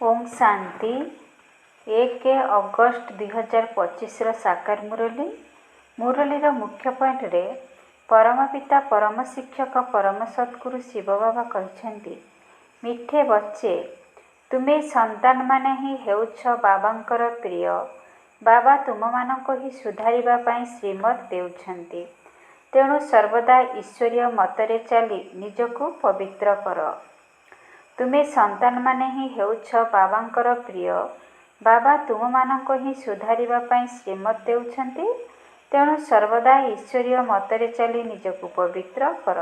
Om Shanti 1 August 2025 साकार मुरलीर मुख्य point रे परम पिता परम शिक्षक परम सद्गुरु शिव बाबा कहते मिठे बच्चे तुम्हें संतान माने ही हेउछ बाबांकर प्रिय। बाबा तुम मानक ही सुधारिबा पाई श्रीमत देउछंती, तेणु सर्वदा ईश्वरीय मतरे चली निजको पवित्र कर। तुम्हें संतान माने ही हेउछ बाबांकर प्रिय। बाबा तुम मानक ही सुधारिबा पाई श्रीमत देउछंती, तेणु सर्वदा ईश्वरीय मतरे चली निजको पवित्र कर।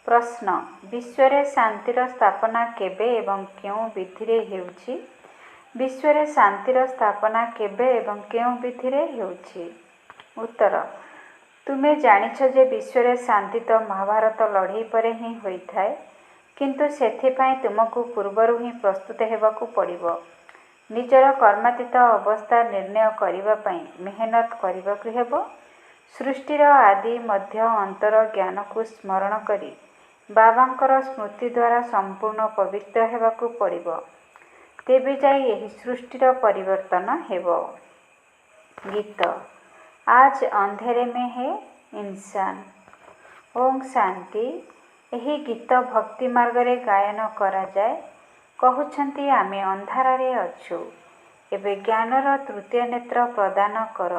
प्रश्न विश्व शांतिर स्थापना केबे एवं क्यों विधि हेउछि? विश्व शांतिर स्थापना केबे एवं क्यों विधि हेउछि? उत्तर तुम्हें जानिछ जे विश्व शांति तो महाभारत लड़ाई पर ही होइथाय, किंतु सेथिपाई तुमको पूर्वरु ही प्रस्तुत हेबाकू पड़िबो। निजर कर्मातीत अवस्था निर्णय करिबा पाई मेहनत करिबाकू हेबो। सृष्टिर आदि मध्य अंतर ज्ञान को स्मरण करी बाबांकर स्मृति द्वारा संपूर्ण पवित्र हेबाकू पड़िबो, तेबे जाई एही सृष्टिर परिवर्तन हेबो। गीत आज अंधेरे में है इंसान। ओम शांति। एही गीत भक्ति मार्ग रे गायन करा जाए। कहउछंती आमे अंधारे अछु, एबे ज्ञानर तृतीय नेत्र प्रदान कर।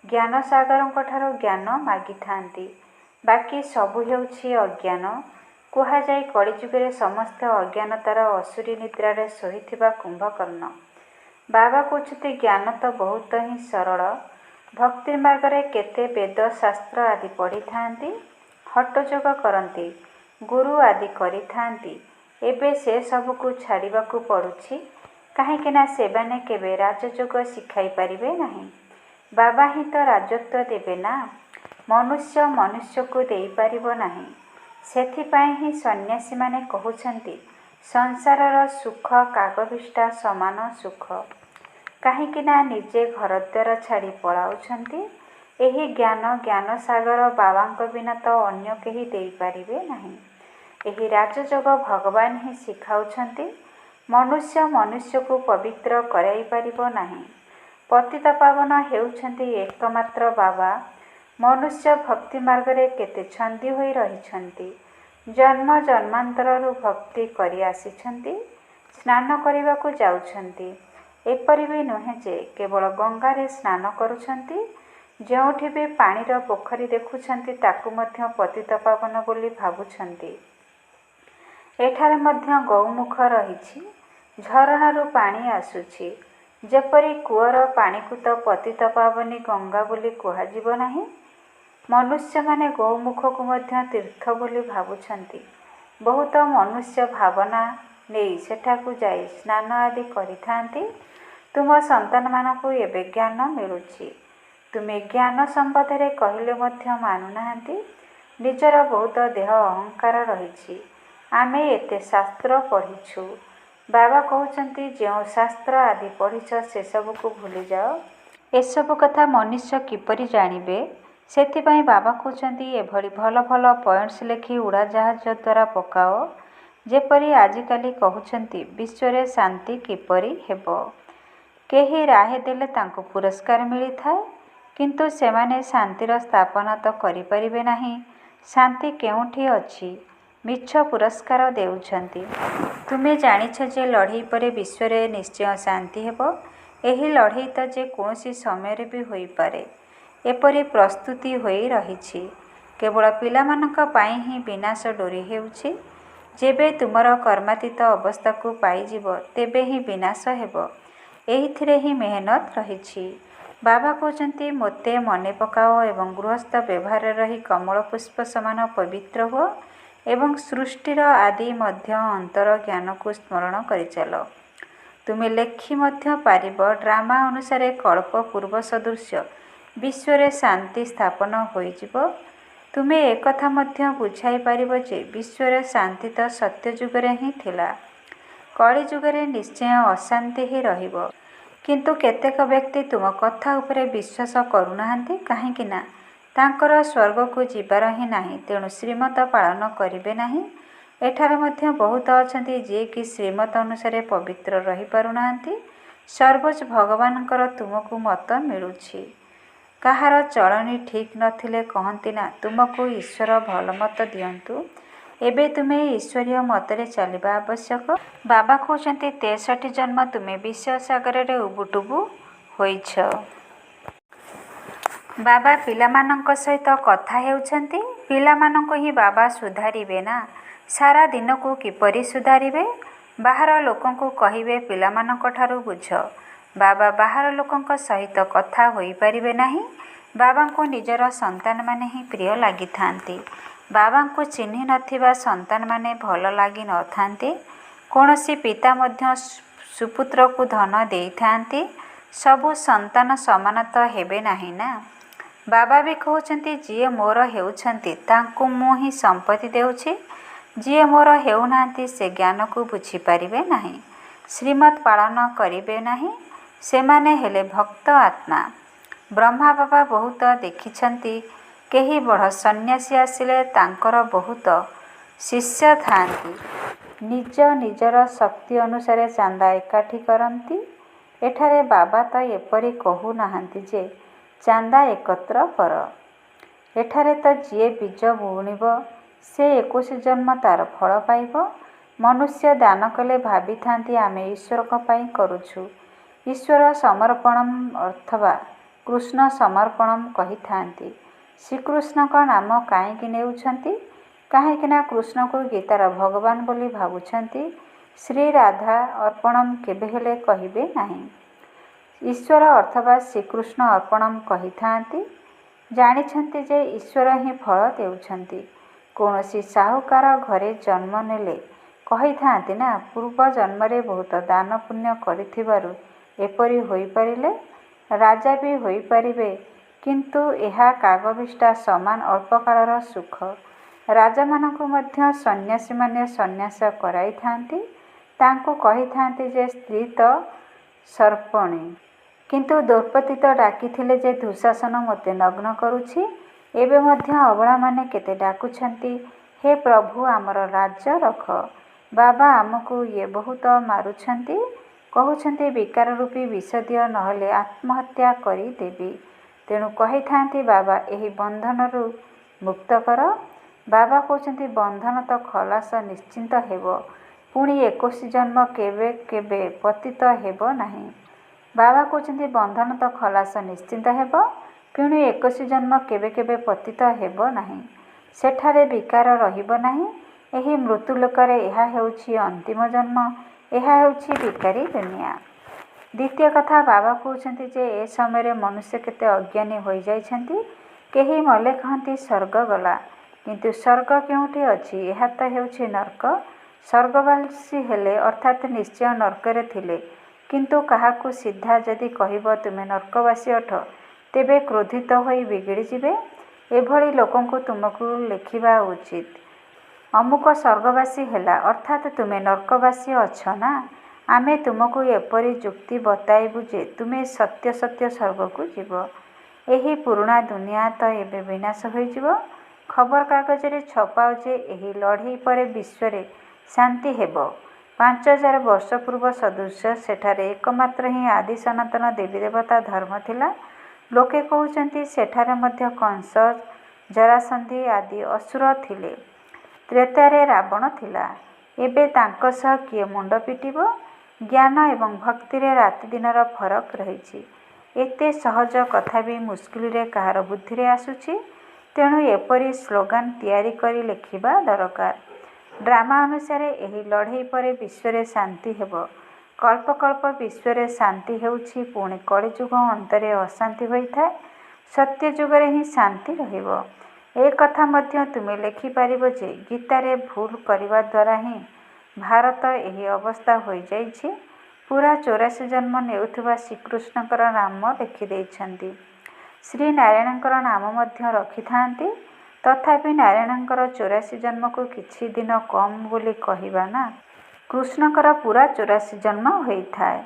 ज्ञान सागरंक ठारो ज्ञान मागी थांती, बाकी सबु हेउछि अज्ञान। कुहा जाय कलिजुगरे समस्त अज्ञानतार असुरी निद्रारे सोहिथिबा कुंभकर्ण। बाबा कहउछंती ज्ञान तो बहुत ही सरल। भक्ति मार्ग रे केते वेद शास्त्र आदि पढ़ी थांती, हटयोग करती, गुरु आदि करी थांती। एबे से सबको छाड़िबाकू पड़ुछि, काहेकिना सेबाने केबे राजयोग शिखाई पारिबे नहीं। बाबा ही तो राजत्व देबे ना, मनुष्य मनुष्य को देई पारिबो नहीं। सेथिपाई ही सन्यासी माने कहउछंती संसारर सुख कागभिष्टा समान सुख, काहेकिना निजे घर द्वार छाड़ी पलाउछंती। एही ज्ञान सागर बाबांक बिना तो अन्य केही देई पारिबे नहीं। एही राजयोग भगवान ही शिखाउछंती। मनुष्य मनुष्य को पवित्र कराई पारिबो नहीं। पतित पावन हेउछंती एकमात्र बाबा। मनुष्य भक्ति मार्ग रे केते छंदी होई रहिछंती। जन्म जन्मांतररु भक्ति करि आसिछंती, स्नान करिबाकू जाउछंती। एपरि भी नुहे जे केवल गंगा रे स्नान करुछंती। जोठी भी पानीर पोखरी देखुछंती ताकू मध्य पतित पावन बोली भाबुछंती। एठारे मध्य गौमुख रहिछि, झरणारू पानी आसुछि। जेपरि कूअर पानी को तो पतित पावनी गंगा बोली कुहाजिबो नाही, मनुष्य माने गौमुख को मध्य तीर्थ बोली भाबुछंती। बहुत मनुष्य भावना नहीं सेठाकू जाई स्नान आदि करिथांती। तुम संतान मानकू एबे ज्ञान मिलुछि, तुमे ज्ञान संबंधरे कहिले मध्य मानु नाहंती। निजर बहुत देह अहंकार रहिछि। आमे एते शास्त्र पढ़िछु। बाबा कहउछंती जो शास्त्र आदि पढ़िछ से सब को भूली जाओ। एसबु कथा मनुष्य किपरि जानिबे, सेथिपाई बाबा कहउछंती एभली भल भल पॉइंट्स लेखि उड़ाजाहाज द्वारा पकाओ। जेपरि आजिकाली कहउछंती विश्व शांति किपरि हेबो। केही राहे देले तांको पुरस्कार मिली थाए, किंतु सेमाने शांतिर स्थापना तो करि परिबे नाही। शांति केउठी अछि? मिछ पुरस्कार देउछंती। तुमे जानिछ जे लड़ाई परे विश्व रे निश्चय शांति हेबो। एही लड़ाई तो जे कोनोसी समय रे भी होई पारे, एपरि प्रस्तुति होई रहिछि। केवल पिलामानक पाई ही विनाश डोरी हेउछि। जेबे तुमर कर्मातीत अवस्था को पाइजिबो तेबे ही विनाश हेबो। एहिथिरे ही मेहनत रहिछि। बाबा कहउछंती मोते मने पकाओ एवं गृहस्थ व्यवहार रही कमल पुष्प समान पवित्र हो एवं सृष्टिर आदि मध्य अंतर ज्ञान को स्मरण करि चलो। तुमे लेखि मध्य पारिब ड्रामा अनुसारे कल्प पूर्व सदृश्य विश्व शांति स्थापन होइजिबो। तुमे एकथा मध्य बुझाई पारिब जे विश्व शांति तो सत्य जुगरे ही थिला। कली जुगरे निश्चय अशांति ही रहिबो। किंतु केतेक व्यक्ति तुम कथा उपरे विश्वास करुनाहांती, काहेकिना तांकर स्वर्ग को जीवार ही नाही, तेणु श्रीमत पालन करिबे नाही। ଏଠାରେ ମଧ୍ୟ ବହୁତ ଅଛନ୍ତି ଯିଏକି ଶ୍ରୀମତ ଅନୁସାରେ ପବିତ୍ର ରହିପାରୁନାହାନ୍ତି। ସର୍ବୋଚ୍ଚ ଭଗବାନଙ୍କର ତୁମକୁ ମତ ମିଳୁଛି। କାହାର ଚଳଣି ଠିକ୍ ନଥିଲେ କହନ୍ତି ନା ତୁମକୁ ଈଶ୍ୱର ଭଲ ମତ ଦିଅନ୍ତୁ। ଏବେ ତୁମେ ଈଶ୍ୱରୀୟ ମତରେ ଚାଲିବା ଆବଶ୍ୟକ। ବାବା କହୁଛନ୍ତି 63 ଜନ୍ମ ତୁମେ ବିଷୟ ସାଗରରେ ଉବୁଟୁବୁ ହୋଇଛ। ବାବା ପିଲାମାନଙ୍କ ସହିତ କଥା ହେଉଛନ୍ତି। ପିଲାମାନଙ୍କୁ ହିଁ ବାବା ସୁଧାରିବେ ନା। ସାରା ଦିନକୁ କିପରି ସୁଧାରିବେ? ବାହାର ଲୋକଙ୍କୁ କହିବେ ପିଲାମାନଙ୍କ ଠାରୁ ବୁଝ। ବାବା ବାହାର ଲୋକଙ୍କ ସହିତ କଥା ହୋଇପାରିବେ ନାହିଁ। ବାବାଙ୍କୁ ନିଜର ସନ୍ତାନମାନେ ହିଁ ପ୍ରିୟ ଲାଗିଥାନ୍ତି। ବାବାଙ୍କୁ ଚିହ୍ନି ନଥିବା ସନ୍ତାନମାନେ ଭଲ ଲାଗିନଥାନ୍ତି। କୌଣସି ପିତା ମଧ୍ୟ ସୁପୁତ୍ରକୁ ଧନ ଦେଇଥାନ୍ତି। ସବୁ ସନ୍ତାନ ସମାନ ତ ହେବେ ନାହିଁ ନା। ବାବା ବି କହୁଛନ୍ତି ଯିଏ ମୋର ହେଉଛନ୍ତି ତାଙ୍କୁ ମୁଁ ହିଁ ସମ୍ପତ୍ତି ଦେଉଛି। ଯିଏ ମୋର ହେଉନାହାନ୍ତି ସେ ଜ୍ଞାନକୁ ବୁଝିପାରିବେ ନାହିଁ, ଶ୍ରୀମତ୍ ପାଳନ କରିବେ ନାହିଁ। ସେମାନେ ହେଲେ ଭକ୍ତ ଆତ୍ମା। ବ୍ରହ୍ମା ବାବା ବହୁତ ଦେଖିଛନ୍ତି। କେହି ବଡ଼ ସନ୍ନ୍ୟାସୀ ଆସିଲେ ତାଙ୍କର ବହୁତ ଶିଷ୍ୟ ଥାଆନ୍ତି। ନିଜ ନିଜର ଶକ୍ତି ଅନୁସାରେ ଚାନ୍ଦା ଏକାଠି କରନ୍ତି। ଏଠାରେ ବାବା ତ ଏପରି କହୁନାହାନ୍ତି ଯେ ଚାନ୍ଦା ଏକତ୍ର କର। ଏଠାରେ ତ ଯିଏ ବୀଜ ବୁଣିବ ସେ 21 ଜନ୍ମ ତାର ଫଳ ପାଇବ। ମନୁଷ୍ୟ ଦାନ କଲେ ଭାବିଥାନ୍ତି ଆମେ ଈଶ୍ୱରଙ୍କ ପାଇଁ କରୁଛୁ। ଈଶ୍ୱର ସମର୍ପଣମ୍ ଅଥବା କୃଷ୍ଣ ସମର୍ପଣମ୍ କହିଥାନ୍ତି। ଶ୍ରୀକୃଷ୍ଣଙ୍କ ନାମ କାହିଁକି ନେଉଛନ୍ତି? କାହିଁକିନା କୃଷ୍ଣଙ୍କୁ ଗୀତାର ଭଗବାନ ବୋଲି ଭାବୁଛନ୍ତି। ଶ୍ରୀ ରାଧା ଅର୍ପଣମ୍ କେବେ ହେଲେ କହିବେ ନାହିଁ। ଈଶ୍ୱର ଅଥବା ଶ୍ରୀକୃଷ୍ଣ ଅର୍ପଣମ୍ କହିଥାନ୍ତି। ଜାଣିଛନ୍ତି ଯେ ଈଶ୍ୱର ହିଁ ଫଳ ଦେଉଛନ୍ତି। କୌଣସି ସାହୁକାର ଘରେ ଜନ୍ମ ନେଲେ କହିଥାନ୍ତି ନା ପୂର୍ବ ଜନ୍ମରେ ବହୁତ ଦାନ ପୁଣ୍ୟ କରିଥିବାରୁ ଏପରି ହୋଇପାରିଲେ। ରାଜା ବି ହୋଇପାରିବେ କିନ୍ତୁ ଏହା କାଗବିଷ୍ଟା ସମାନ ଅଳ୍ପକାଳର ସୁଖ। ରାଜାମାନଙ୍କୁ ମଧ୍ୟ ସନ୍ନ୍ୟାସୀମାନେ ସନ୍ନ୍ୟାସ କରାଇଥାନ୍ତି। ତାଙ୍କୁ କହିଥାନ୍ତି ଯେ ସ୍ତ୍ରୀ ତ ସର୍ପଣୀ। କିନ୍ତୁ ଦ୍ରୌପଦୀ ତ ଡାକିଥିଲେ ଯେ ଦୁଃଶାସନ ମୋତେ ନଗ୍ନ କରୁଛି। ଏବେ ମଧ୍ୟ ଅବଳାମାନେ କେତେ ଡାକୁଛନ୍ତି ହେ ପ୍ରଭୁ ଆମର ରାଜ୍ୟ ରଖ। ବାବା ଆମକୁ ଇଏ ବହୁତ ମାରୁଛନ୍ତି। କହୁଛନ୍ତି ବିକାର ରୂପୀ ବିଷ ଦିଅ ନହେଲେ ଆତ୍ମହତ୍ୟା କରିଦେବି। ତେଣୁ କହିଥାନ୍ତି ବାବା ଏହି ବନ୍ଧନରୁ ମୁକ୍ତ କର। ବାବା କହୁଛନ୍ତି ବନ୍ଧନ ତ ଖଲାସ ନିଶ୍ଚିନ୍ତ ହେବ। ପୁଣି 21 ଜନ୍ମ କେବେ କେବେ ପତିତ ହେବ ନାହିଁ। ବାବା କହୁଛନ୍ତି ବନ୍ଧନ ତ ଖଲାସ ନିଶ୍ଚିନ୍ତ ହେବ। ପୁଣି 21 ଜନ୍ମ କେବେ କେବେ ପତିତ ହେବ ନାହିଁ। ସେଠାରେ ବିକାର ରହିବ ନାହିଁ। ଏହି ମୃତ୍ୟୁଲୋକରେ ଏହା ହେଉଛି ଅନ୍ତିମ ଜନ୍ମ। ଏହା ହେଉଛି ବିକାରୀ ଦୁନିଆ। ଦ୍ୱିତୀୟ କଥା ବାବା କହୁଛନ୍ତି ଯେ ଏ ସମୟରେ ମନୁଷ୍ୟ କେତେ ଅଜ୍ଞାନୀ ହୋଇଯାଇଛନ୍ତି। କେହି ମଲେ କହନ୍ତି ସ୍ୱର୍ଗ ଗଲା। କିନ୍ତୁ ସ୍ୱର୍ଗ କେଉଁଠି ଅଛି? ଏହା ତ ହେଉଛି ନର୍କ। ସ୍ୱର୍ଗବାସୀ ହେଲେ ଅର୍ଥାତ୍ ନିଶ୍ଚୟ ନର୍କରେ ଥିଲେ। କିନ୍ତୁ କାହାକୁ ସିଧା ଯଦି କହିବ ତୁମେ ନର୍କବାସୀ ଅଟ ତେବେ କ୍ରୋଧିତ ହୋଇ ବିଗିଡ଼ିଯିବେ। ଏଭଳି ଲୋକଙ୍କୁ ତୁମକୁ ଲେଖିବା ଉଚିତ। ଅମୁକ ସ୍ୱର୍ଗବାସୀ ହେଲା ଅର୍ଥାତ୍ ତୁମେ ନର୍କବାସୀ ଅଛ ନା। ଆମେ ତୁମକୁ ଏପରି ଯୁକ୍ତି ବତାଇବୁ ଯେ ତୁମେ ସତ୍ୟ ସତ୍ୟ ସ୍ୱର୍ଗକୁ ଯିବ। ଏହି ପୁରୁଣା ଦୁନିଆ ତ ଏବେ ବିନାଶ ହୋଇଯିବ। ଖବରକାଗଜରେ ଛପାଉଛି ଏହି ଲଢ଼େଇ ପରେ ବିଶ୍ୱରେ ଶାନ୍ତି ହେବ। 5000 ବର୍ଷ ପୂର୍ବ ସଦୃଶ ସେଠାରେ ଏକମାତ୍ର ହିଁ ଆଦି ସନାତନ ଦେବୀ ଦେବତା ଧର୍ମ ଥିଲା। ଲୋକେ କହୁଛନ୍ତି ସେଠାରେ ମଧ୍ୟ କଂସ ଜରାସନ୍ଧି ଆଦି ଅସୁର ଥିଲେ। ତ୍ରେତାରେ ରାବଣ ଥିଲା। ଏବେ ତାଙ୍କ ସହ କିଏ ମୁଣ୍ଡ ପିଟିବ? ଜ୍ଞାନ ଏବଂ ଭକ୍ତିରେ ରାତି ଦିନର ଫରକ ରହିଛି। ଏତେ ସହଜ କଥା ବି ମୁସ୍କିଲରେ କାହାର ବୁଦ୍ଧିରେ ଆସୁଛି। ତେଣୁ ଏପରି ସ୍ଲୋଗାନ ତିଆରି କରି ଲେଖିବା ଦରକାର। ଡ୍ରାମା ଅନୁସାରେ ଏହି ଲଢ଼େଇ ପରେ ବିଶ୍ୱରେ ଶାନ୍ତି ହେବ। କଳ୍ପ କଳ୍ପ ବିଶ୍ୱରେ ଶାନ୍ତି ହେଉଛି ପୁଣି କଳିଯୁଗ ଅନ୍ତରେ ଅଶାନ୍ତି ହୋଇଥାଏ। ସତ୍ୟ ଯୁଗରେ ହିଁ ଶାନ୍ତି ରହିବ। ଏ କଥା ମଧ୍ୟ ତୁମେ ଲେଖିପାରିବ ଯେ ଗୀତାରେ ଭୁଲ କରିବା ଦ୍ୱାରା ହିଁ ଭାରତ ଏହି ଅବସ୍ଥା ହୋଇଯାଇଛି। ପୁରା 84 ଜନ୍ମ ନେଉଥିବା ଶ୍ରୀକୃଷ୍ଣଙ୍କର ନାମ ଲେଖିଦେଇଛନ୍ତି। ଶ୍ରୀ ନାରାୟଣଙ୍କର ନାମ ମଧ୍ୟ ରଖିଥାନ୍ତି। ତଥାପି ନାରାୟଣଙ୍କର 84 ଜନ୍ମକୁ କିଛି ଦିନ କମ୍ ବୋଲି କହିବା ନା। କୃଷ୍ଣଙ୍କର ପୁରା 84 ଜନ୍ମ ହୋଇଥାଏ।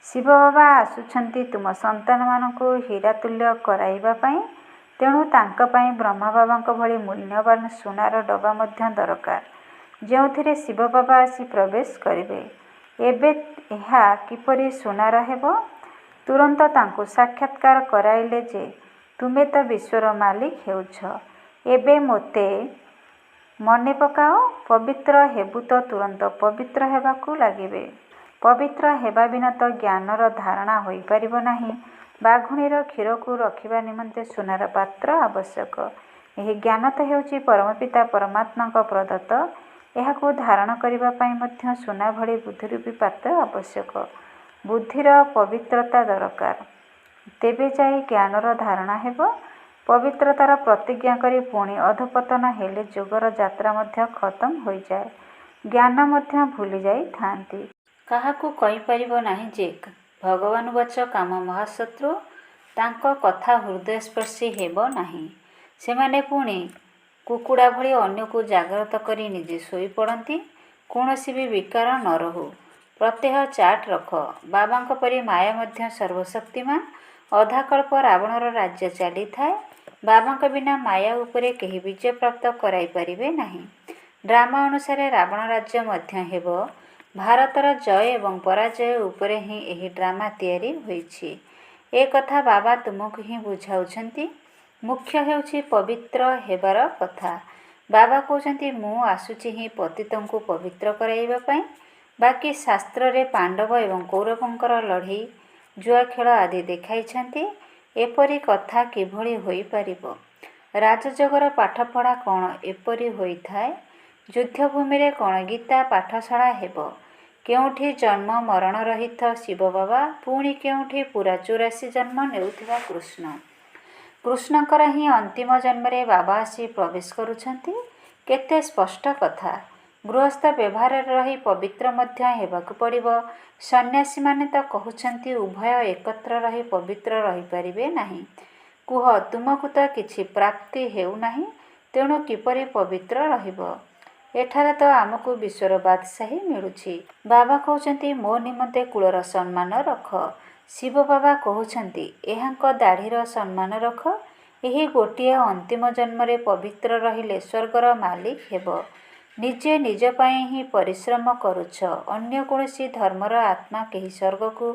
ଶିବ ବାବା ଆସୁଛନ୍ତି ତୁମ ସନ୍ତାନମାନଙ୍କୁ ହୀରାତୁଲ୍ୟ କରାଇବା ପାଇଁ। ତେଣୁ ତାଙ୍କ ପାଇଁ ବ୍ରହ୍ମା ବାବାଙ୍କ ଭଳି ମୂଲ୍ୟବାନ ସୁନାର ଡବା ମଧ୍ୟ ଦରକାର। ଯେଉଁଥିରେ ଶିବ ବାବା ଆସି ପ୍ରବେଶ କରିବେ। ଏବେ ଏହା କିପରି ସୁନାର ହେବ? ତୁରନ୍ତ ତାଙ୍କୁ ସାକ୍ଷାତକାର କରାଇଲେ ଯେ ତୁମେ ତ ବିଶ୍ୱର ମାଲିକ ହେଉଛ। ଏବେ ମୋତେ ମନେ ପକାଅ। ପବିତ୍ର ହେବୁ ତ ତୁରନ୍ତ ପବିତ୍ର ହେବାକୁ ଲାଗିବେ। ପବିତ୍ର ହେବା ବିନା ତ ଜ୍ଞାନର ଧାରଣା ହୋଇପାରିବ ନାହିଁ। ବାଘୁଣୀର କ୍ଷୀରକୁ ରଖିବା ନିମନ୍ତେ ସୁନାର ପାତ୍ର ଆବଶ୍ୟକ। ଏହି ଜ୍ଞାନ ତ ହେଉଛି ପରମପିତା ପରମାତ୍ମାଙ୍କ ପ୍ରଦତ୍ତ। ଏହାକୁ ଧାରଣ କରିବା ପାଇଁ ମଧ୍ୟ ସୁନା ଭଳି ବୁଦ୍ଧିରୂପୀ ପାତ୍ର ଆବଶ୍ୟକ। ବୁଦ୍ଧିର ପବିତ୍ରତା ଦରକାର। ତେବେ ଯାଇ ଜ୍ଞାନର ଧାରଣା ହେବ। ପବିତ୍ରତାର ପ୍ରତିଜ୍ଞା କରି ପୁଣି ଅଧପତନ ହେଲେ ଯୋଗର ଯାତ୍ରା ମଧ୍ୟ ଖତମ ହୋଇଯାଏ। ଜ୍ଞାନ ମଧ୍ୟ ଭୁଲି ଯାଇଥାନ୍ତି। କାହାକୁ କହିପାରିବ ନାହିଁ ଯେ ଭଗବାନ ବାଚ କାମ ମହାଶତ୍ରୁ। ତାଙ୍କ କଥା ହୃଦୟସ୍ପର୍ଶୀ ହେବ ନାହିଁ। ସେମାନେ ପୁଣି କୁକୁଡ଼ା ଭଳି ଅନ୍ୟକୁ ଜାଗ୍ରତ କରି ନିଜେ ଶୋଇପଡ଼ନ୍ତି। କୌଣସି ବି ବିକାର ନ ରହୁ। ପ୍ରତ୍ୟହ ଚାଟ ରଖ। ବାବାଙ୍କ ପରି ମାୟା ମଧ୍ୟ ସର୍ବଶକ୍ତିମାନ। ଅଧାକଳ୍ପ ରାବଣର ରାଜ୍ୟ ଚାଲିଥାଏ। ବାବାଙ୍କ ବିନା ମାୟା ଉପରେ କେହି ବିଜୟ ପ୍ରାପ୍ତ କରାଇପାରିବେ ନାହିଁ। ଡ୍ରାମା ଅନୁସାରେ ରାବଣ ରାଜ୍ୟ ମଧ୍ୟ ହେବ। ଭାରତର ଜୟ ଏବଂ ପରାଜୟ ଉପରେ ହିଁ ଏହି ଡ୍ରାମା ତିଆରି ହୋଇଛି। ଏ କଥା ବାବା ତୁମକୁ ହିଁ ବୁଝାଉଛନ୍ତି। ମୁଖ୍ୟ ହେଉଛି ପବିତ୍ର ହେବାର କଥା। ବାବା କହୁଛନ୍ତି ମୁଁ ଆସୁଛି ହିଁ ପତିତଙ୍କୁ ପବିତ୍ର କରାଇବା ପାଇଁ। ବାକି ଶାସ୍ତ୍ରରେ ପାଣ୍ଡବ ଏବଂ କୌରବଙ୍କର ଲଢ଼େଇ ଜୁଆ ଖେଳ ଆଦି ଦେଖାଇଛନ୍ତି। ଏପରି କଥା କିଭଳି ହୋଇପାରିବ? ରାଜଯୋଗର ପାଠପଢ଼ା କ'ଣ ଏପରି ହୋଇଥାଏ? ଯୁଦ୍ଧଭୂମିରେ କ'ଣ ଗୀତା ପାଠଶାଳା ହେବ? କେଉଁଠି ଜନ୍ମ ମରଣ ରହିତ ଶିବ ବାବା, ପୁଣି କେଉଁଠି ପୁରା 84 ଜନ୍ମ ନେଉଥିବା କୃଷ୍ଣ। କୃଷ୍ଣଙ୍କର ହିଁ ଅନ୍ତିମ ଜନ୍ମରେ ବାବା ଆସି ପ୍ରବେଶ କରୁଛନ୍ତି। କେତେ ସ୍ପଷ୍ଟ କଥା। ଗୃହସ୍ଥ ବ୍ୟବହାରରେ ରହି ପବିତ୍ର ମଧ୍ୟ ହେବାକୁ ପଡ଼ିବ। ସନ୍ନ୍ୟାସୀମାନେ ତ କହୁଛନ୍ତି ଉଭୟ ଏକତ୍ର ରହି ପବିତ୍ର ରହିପାରିବେ ନାହିଁ। କୁହ, ତୁମକୁ ତ କିଛି ପ୍ରାପ୍ତି ହେଉନାହିଁ, ତେଣୁ କିପରି ପବିତ୍ର ରହିବ? ଏଠାରେ ତ ଆମକୁ ବିଶ୍ୱର ବାଦଶାହୀ ମିଳୁଛି। ବାବା କହୁଛନ୍ତି ମୋ ନିମନ୍ତେ କୁଳର ସମ୍ମାନ ରଖ। ଶିବ ବାବା କହୁଛନ୍ତି ଏହାଙ୍କ ଦାଢ଼ିର ସମ୍ମାନ ରଖ। ଏହି ଗୋଟିଏ ଅନ୍ତିମ ଜନ୍ମରେ ପବିତ୍ର ରହିଲେ ସ୍ୱର୍ଗର ମାଲିକ ହେବ। ନିଜେ ନିଜ ପାଇଁ ହିଁ ପରିଶ୍ରମ କରୁଛ। ଅନ୍ୟ କୌଣସି ଧର୍ମର ଆତ୍ମା କେହି ସ୍ୱର୍ଗକୁ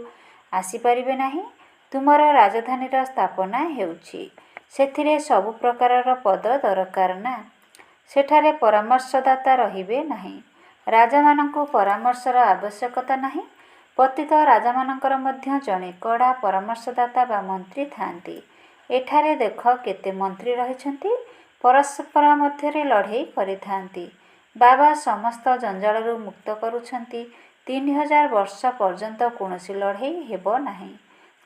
ଆସିପାରିବେ ନାହିଁ। ତୁମର ରାଜଧାନୀର ସ୍ଥାପନା ହେଉଛି। ସେଥିରେ ସବୁ ପ୍ରକାରର ପଦ ଦରକାର ନା। ସେଠାରେ ପରାମର୍ଶଦାତା ରହିବେ ନାହିଁ। ରାଜାମାନଙ୍କୁ ପରାମର୍ଶର ଆବଶ୍ୟକତା ନାହିଁ। ପତିତ ରାଜାମାନଙ୍କର ମଧ୍ୟ ଜଣେ କଡ଼ା ପରାମର୍ଶଦାତା ବା ମନ୍ତ୍ରୀ ଥାଆନ୍ତି। ଏଠାରେ ଦେଖ କେତେ ମନ୍ତ୍ରୀ ରହିଛନ୍ତି। ପରସ୍ପର ମଧ୍ୟରେ ଲଢ଼େଇ କରିଥାନ୍ତି। ବାବା ସମସ୍ତ ଜଞ୍ଜାଳରୁ ମୁକ୍ତ କରୁଛନ୍ତି। 3000 ବର୍ଷ ପର୍ଯ୍ୟନ୍ତ କୌଣସି ଲଢ଼େଇ ହେବ ନାହିଁ।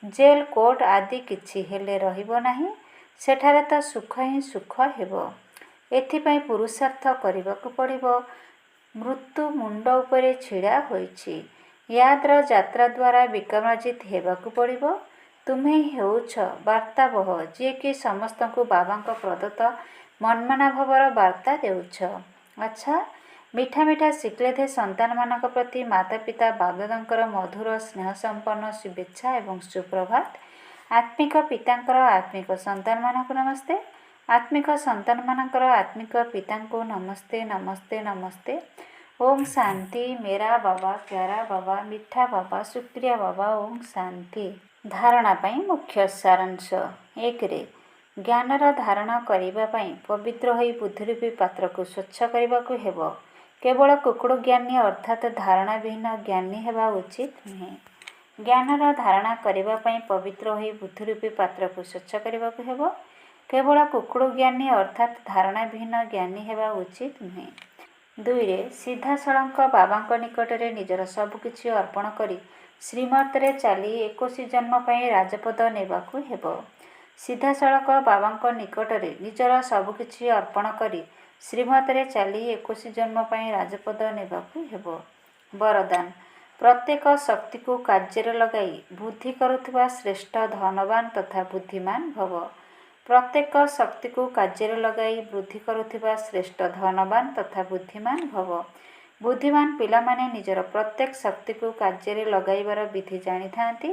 ଜେଲ କୋର୍ଟ ଆଦି କିଛି ହେଲେ ରହିବ ନାହିଁ। ସେଠାରେ ତ ସୁଖ ହିଁ ସୁଖ ହେବ। ଏଥିପାଇଁ ପୁରୁଷାର୍ଥ କରିବାକୁ ପଡ଼ିବ। ମୃତ୍ୟୁ ମୁଣ୍ଡ ଉପରେ ଛିଡ଼ା ହୋଇଛି। ୟାଦ୍ର ଯାତ୍ରା ଦ୍ୱାରା ବିକ୍ରମାଜିତ ହେବାକୁ ପଡ଼ିବ। ତୁମେ ହେଉଛ ବାର୍ତ୍ତାବହ, ଯିଏକି ସମସ୍ତଙ୍କୁ ବାବାଙ୍କ ପ୍ରଦତ୍ତ ମନ୍ମନାଭବର ବାର୍ତ୍ତା ଦେଉଛ। ଆଚ୍ଛା, ମିଠା ମିଠା ଶିକ୍ଲେଧେ ସନ୍ତାନମାନଙ୍କ ପ୍ରତି ମାତାପିତା ବାବଦାଦାଙ୍କର ମଧୁର ସ୍ନେହସମ୍ପନ୍ନ ଶୁଭେଚ୍ଛା ଏବଂ ସୁପ୍ରଭାତ। ଆତ୍ମିକ ପିତାଙ୍କର ଆତ୍ମିକ ସନ୍ତାନମାନଙ୍କୁ ନମସ୍ତେ। ଆତ୍ମିକ ସନ୍ତାନମାନଙ୍କର ଆତ୍ମିକ ପିତାଙ୍କୁ ନମସ୍ତେ ନମସ୍ତେ ନମସ୍ତେ। ଓମ୍ ଶାନ୍ତି। ମେରା ବାବା, ପ୍ୟାରା ବାବା, ମିଠା ବାବା, ଶୁକ୍ରିୟା ବାବା। ଓମ୍ ଶାନ୍ତି। ଧାରଣା ପାଇଁ ମୁଖ୍ୟ ସାରାଂଶ। 1ରେ ଜ୍ଞାନର ଧାରଣ କରିବା ପାଇଁ ପବିତ୍ର ହୋଇ ବୁଦ୍ଧିରୂପୀ ପାତ୍ରକୁ ସ୍ୱଚ୍ଛ କରିବାକୁ ହେବ। କେବଳ କୁକୁଡ଼ ଜ୍ଞାନୀ ଅର୍ଥାତ୍ ଧାରଣାବିହୀନ ଜ୍ଞାନୀ ହେବା ଉଚିତ ନୁହେଁ। ଜ୍ଞାନର ଧାରଣା କରିବା ପାଇଁ ପବିତ୍ର ହୋଇ ବୁଦ୍ଧିରୂପୀ ପାତ୍ରକୁ ସ୍ୱଚ୍ଛ କରିବାକୁ ହେବ। କେବଳ କୁକୁଡ଼ ଜ୍ଞାନୀ ଅର୍ଥାତ୍ ଧାରଣାବିହୀନ ଜ୍ଞାନୀ ହେବା ଉଚିତ ନୁହେଁ। 2ରେ ସିଧାସଳଖ ବାବାଙ୍କ ନିକଟରେ ନିଜର ସବୁକିଛି ଅର୍ପଣ କରି ଶ୍ରୀମତରେ ଚାଲି 21 ଜନ୍ମ ପାଇଁ ରାଜପଦ ନେବାକୁ ହେବ। ସିଧାସଳଖ ବାବାଙ୍କ ନିକଟରେ ନିଜର ସବୁକିଛି ଅର୍ପଣ କରି ଶ୍ରୀମତରେ ଚାଲି 21 ଜନ୍ମ ପାଇଁ ରାଜପଦ ନେବାକୁ ହେବ। ବରଦାନ। ପ୍ରତ୍ୟେକ ଶକ୍ତିକୁ କାର୍ଯ୍ୟରେ ଲଗାଇ ବୁଦ୍ଧି କରୁଥିବା ଶ୍ରେଷ୍ଠ ଧନବାନ ତଥା ବୁଦ୍ଧିମାନ ଭବ। ପ୍ରତ୍ୟେକ ଶକ୍ତିକୁ କାର୍ଯ୍ୟରେ ଲଗାଇ ବୃଦ୍ଧି କରୁଥିବା ଶ୍ରେଷ୍ଠ ଧନବାନ ତଥା ବୁଦ୍ଧିମାନ ଭବ। ବୁଦ୍ଧିମାନ ପିଲାମାନେ ନିଜର ପ୍ରତ୍ୟେକ ଶକ୍ତିକୁ କାର୍ଯ୍ୟରେ ଲଗାଇବାର ବିଧି ଜାଣିଥାନ୍ତି।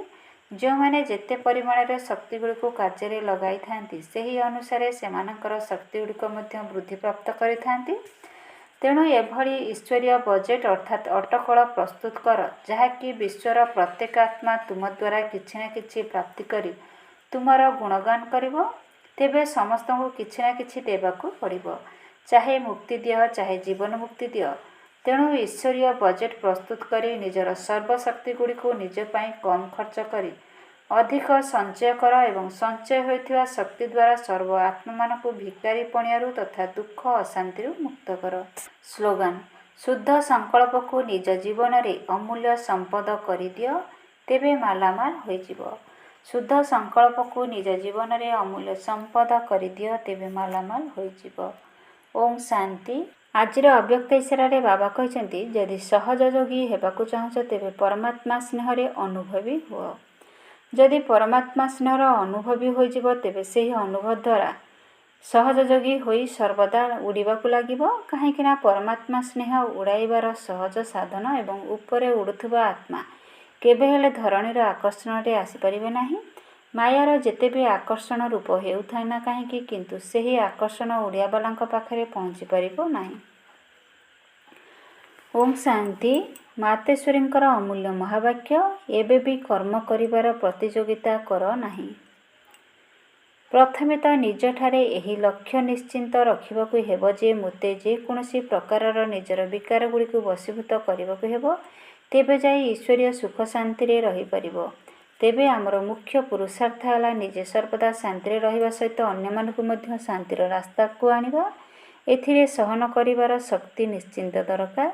ଯେଉଁମାନେ ଯେତେ ପରିମାଣରେ ଶକ୍ତିଗୁଡ଼ିକୁ କାର୍ଯ୍ୟରେ ଲଗାଇଥାନ୍ତି ସେହି ଅନୁସାରେ ସେମାନଙ୍କର ଶକ୍ତିଗୁଡ଼ିକ ମଧ୍ୟ ବୃଦ୍ଧିପ୍ରାପ୍ତ କରିଥାନ୍ତି। ତେଣୁ ଏଭଳି ଈଶ୍ୱରୀୟ ବଜେଟ୍ ଅର୍ଥାତ୍ ଅଟକଳ ପ୍ରସ୍ତୁତ କର, ଯାହାକି ବିଶ୍ୱର ପ୍ରତ୍ୟେକ ଆତ୍ମା ତୁମ ଦ୍ୱାରା କିଛି ନା କିଛି ପ୍ରାପ୍ତି କରି ତୁମର ଗୁଣଗାନ କରିବ। ତେବେ ସମସ୍ତଙ୍କୁ କିଛି ନା କିଛି ଦେବାକୁ ପଡ଼ିବ, ଚାହେ ମୁକ୍ତି ଦିଅ, ଚାହେ ଜୀବନ ମୁକ୍ତି ଦିଅ। ତେଣୁ ଈଶ୍ୱରୀୟ ବଜେଟ୍ ପ୍ରସ୍ତୁତ କରି ନିଜର ସର୍ବଶକ୍ତିଗୁଡ଼ିକୁ ନିଜ ପାଇଁ କମ୍ ଖର୍ଚ୍ଚ କରି ଅଧିକ ସଞ୍ଚୟ କର ଏବଂ ସଞ୍ଚୟ ହୋଇଥିବା ଶକ୍ତି ଦ୍ୱାରା ସର୍ବ ଆତ୍ମାମାନଙ୍କୁ ଭିକାରୀ ପଣିଆରୁ ତଥା ଦୁଃଖ ଅଶାନ୍ତିରୁ ମୁକ୍ତ କର। ସ୍ଲୋଗାନ: ଶୁଦ୍ଧ ସଂକଳ୍ପକୁ ନିଜ ଜୀବନରେ ଅମୂଲ୍ୟ ସମ୍ପଦ କରିଦିଅ, ତେବେ ମାଲାମାଲ ହୋଇଯିବ। ଶୁଦ୍ଧ ସଂକଳ୍ପକୁ ନିଜ ଜୀବନରେ ଅମୂଲ୍ୟ ସମ୍ପଦ କରିଦିଅ, ତେବେ ମାଲାମାଲ ହୋଇଯିବ। ଓಂ ଶାନ୍ତି। ଆଜିର ଅବ୍ୟକ୍ତ ଇଶାରାରେ ବାବା କହିଛନ୍ତି, ଯଦି ସହଜ ଯୋଗୀ ହେବାକୁ ଚାହୁଁଛ ତେବେ ପରମାତ୍ମା ସ୍ନେହରେ ଅନୁଭବୀ ହୁଅ। ଯଦି ପରମାତ୍ମା ସ୍ନେହର ଅନୁଭବୀ ହୋଇଯିବ ତେବେ ସେହି ଅନୁଭବ ଦ୍ୱାରା ସହଜ ଯୋଗୀ ହୋଇ ସର୍ବଦା ଉଡ଼ିବାକୁ ଲାଗିବ। କାହିଁକିନା ପରମାତ୍ମା ସ୍ନେହ ଉଡ଼ାଇବାର ସହଜ ସାଧନ ଏବଂ ଉପରେ ଉଡ଼ୁଥିବା ଆତ୍ମା କେବେ ହେଲେ ଧରଣୀର ଆକର୍ଷଣରେ ଆସିପାରିବେ ନାହିଁ। ମାୟାର ଯେତେ ବି ଆକର୍ଷଣ ରୂପ ହେଉଥାଏ ନା କାହିଁକି, କିନ୍ତୁ ସେହି ଆକର୍ଷଣ ଓଡ଼ିଆବାଲାଙ୍କ ପାଖରେ ପହଞ୍ଚି ପାରିବ ନାହିଁ। ଓಂ ଶାନ୍ତି। ମାତେଶ୍ୱରୀଙ୍କର ଅମୂଲ୍ୟ ମହାବାକ୍ୟ। ଏବେ ବି କର୍ମ କରିବାର ପ୍ରତିଯୋଗିତା କର ନାହିଁ। ପ୍ରଥମେ ତ ନିଜଠାରେ ଏହି ଲକ୍ଷ୍ୟ ନିଶ୍ଚିନ୍ତ ରଖିବାକୁ ହେବ ଯେ ମୋତେ ଯେକୌଣସି ପ୍ରକାରର ନିଜର ବିକାରଗୁଡ଼ିକୁ ବଶୀଭୂତ କରିବାକୁ ହେବ, ତେବେ ଯାଇ ଈଶ୍ୱରୀୟ ସୁଖ ଶାନ୍ତିରେ ରହିପାରିବ। ତେବେ ଆମର ମୁଖ୍ୟ ପୁରୁଷାର୍ଥ ହେଲା ନିଜେ ସର୍ବଦା ଶାନ୍ତିରେ ରହିବା ସହିତ ଅନ୍ୟମାନଙ୍କୁ ମଧ୍ୟ ଶାନ୍ତିର ରାସ୍ତାକୁ ଆଣିବା। ଏଥିରେ ସହନ କରିବାର ଶକ୍ତି ନିଶ୍ଚିନ୍ତ ଦରକାର।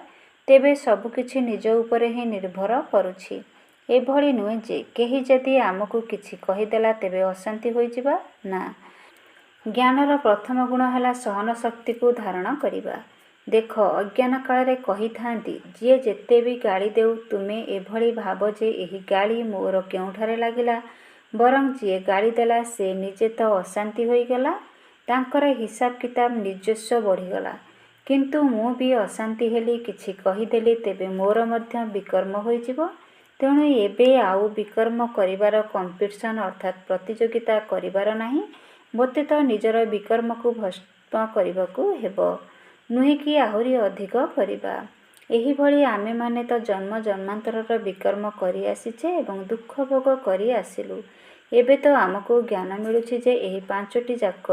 ତେବେ ସବୁକିଛି ନିଜ ଉପରେ ହିଁ ନିର୍ଭର କରୁଛି। ଏଭଳି ନୁହେଁ ଯେ କେହି ଯଦି ଆମକୁ କିଛି କହିଦେଲା ତେବେ ଅଶାନ୍ତି ହୋଇଯିବା। ନା, ଜ୍ଞାନର ପ୍ରଥମ ଗୁଣ ହେଲା ସହନ ଶକ୍ତିକୁ ଧାରଣ କରିବା। ଦେଖ, ଅଜ୍ଞାନ କାଳରେ କହିଥାନ୍ତି, ଯିଏ ଯେତେ ବି ଗାଳି ଦେଉ ତୁମେ ଏଭଳି ଭାବ ଯେ ଏହି ଗାଳି ମୋର କେଉଁଠାରେ ଲାଗିଲା, ବରଂ ଯିଏ ଗାଳି ଦେଲା ସେ ନିଜେ ତ ଅଶାନ୍ତି ହୋଇଗଲା, ତାଙ୍କର ହିସାବ କିତାବ ନିଜସ୍ୱ ବଢ଼ିଗଲା। କିନ୍ତୁ ମୁଁ ବି ଅଶାନ୍ତି ହେଲି, କିଛି କହିଦେଲି, ତେବେ ମୋର ମଧ୍ୟ ବିକର୍ମ ହୋଇଯିବ। ତେଣୁ ଏବେ ଆଉ ବିକର୍ମ କରିବାର କମ୍ପିଟିସନ୍ ଅର୍ଥାତ୍ ପ୍ରତିଯୋଗିତା କରିବାର ନାହିଁ। ମୋତେ ତ ନିଜର ବିକର୍ମକୁ ଭସ୍ମ କରିବାକୁ ହେବ, ନୁହେଁ କି ଆହୁରି ଅଧିକ କରିବା। ଏହିଭଳି ଆମେମାନେ ତ ଜନ୍ମ ଜନ୍ମାନ୍ତରର ବିକର୍ମ କରି ଆସିଛେ ଏବଂ ଦୁଃଖ ଭୋଗ କରି ଆସିଲୁ। ଏବେ ତ ଆମକୁ ଜ୍ଞାନ ମିଳୁଛି ଯେ ଏହି 5ଟି ଯାକ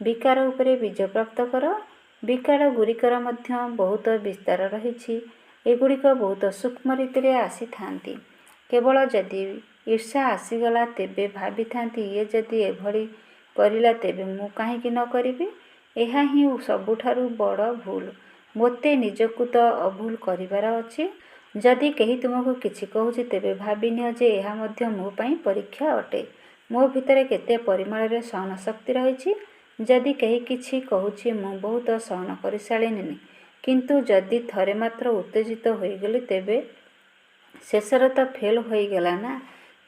ବିକାର ଉପରେ ବିଜୟ ପ୍ରାପ୍ତ କର। ବିକାର ଗୁଡ଼ିକର ମଧ୍ୟ ବହୁତ ବିସ୍ତାର ରହିଛି। ଏଗୁଡ଼ିକ ବହୁତ ସୂକ୍ଷ୍ମ ରୀତିରେ ଆସିଥାନ୍ତି। କେବଳ ଯଦି ଈର୍ଷା ଆସିଗଲା ତେବେ ଭାବିଥାନ୍ତି, ଇଏ ଯଦି ଏଭଳି କରିଲା ତେବେ ମୁଁ କାହିଁକି ନ କରିବି। ଏହା ହିଁ ସବୁଠାରୁ ବଡ଼ ଭୁଲ। ମୋତେ ନିଜକୁ ତ ଅଭୁଲ କରିବାର ଅଛି। ଯଦି କେହି ତୁମକୁ କିଛି କହୁଛି ତେବେ ଭାବିନିଅ ଯେ ଏହା ମଧ୍ୟ ମୋ ପାଇଁ ପରୀକ୍ଷା ଅଟେ। ମୋ ଭିତରେ କେତେ ପରିମାଣରେ ସହନ ଶକ୍ତି ରହିଛି। ଯଦି କେହି କିଛି କହୁଛି ମୁଁ ବହୁତ ସହନ କରିସାରିଲିଣି, କିନ୍ତୁ ଯଦି ଥରେ ମାତ୍ର ଉତ୍ତେଜିତ ହୋଇଗଲି ତେବେ ଶେଷରେ ତ ଫେଲ୍ ହୋଇଗଲା ନା।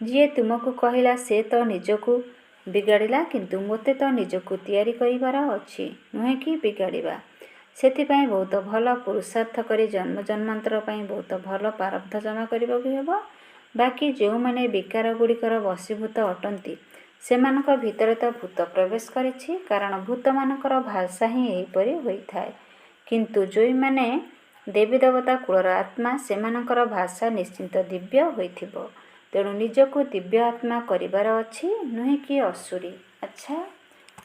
ଯିଏ ତୁମକୁ କହିଲା ସେ ତ ନିଜକୁ ବିଗାଡ଼ିଲା, କିନ୍ତୁ ମୋତେ ତ ନିଜକୁ ତିଆରି କରିବାର ଅଛି, ନୁହେଁ କି ବିଗାଡ଼ିବା। ସେଥିପାଇଁ ବହୁତ ଭଲ ପୁରୁଷାର୍ଥ କରି ଜନ୍ମ ଜନ୍ମାନ୍ତର ପାଇଁ ବହୁତ ଭଲ ପ୍ରାରବ୍ଧ ଜମା କରିବାକୁ ହେବ। ବାକି ଯେଉଁମାନେ ବିକାର ଗୁଡ଼ିକର ବଶୀଭୂତ ଅଟନ୍ତି ସେମାନଙ୍କ ଭିତରେ ତ ଭୂତ ପ୍ରବେଶ କରିଛି, କାରଣ ଭୂତମାନଙ୍କର ଭାଷା ହିଁ ଏହିପରି ହୋଇଥାଏ। କିନ୍ତୁ ଯେଉଁମାନେ ଦେବୀ ଦେବତା କୁଳର ଆତ୍ମା ସେମାନଙ୍କର ଭାଷା ନିଶ୍ଚିନ୍ତ ଦିବ୍ୟ ହୋଇଥିବ। ତେଣୁ ନିଜକୁ ଦିବ୍ୟ ଆତ୍ମା କରିବାର ଅଛି, ନୁହେଁ କି ଅସୁରୀ। ଆଚ୍ଛା,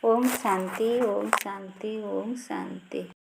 ଓಂ ଶାନ୍ତି, ଓಂ ଶାନ୍ତି, ଓಂ ଶାନ୍ତି।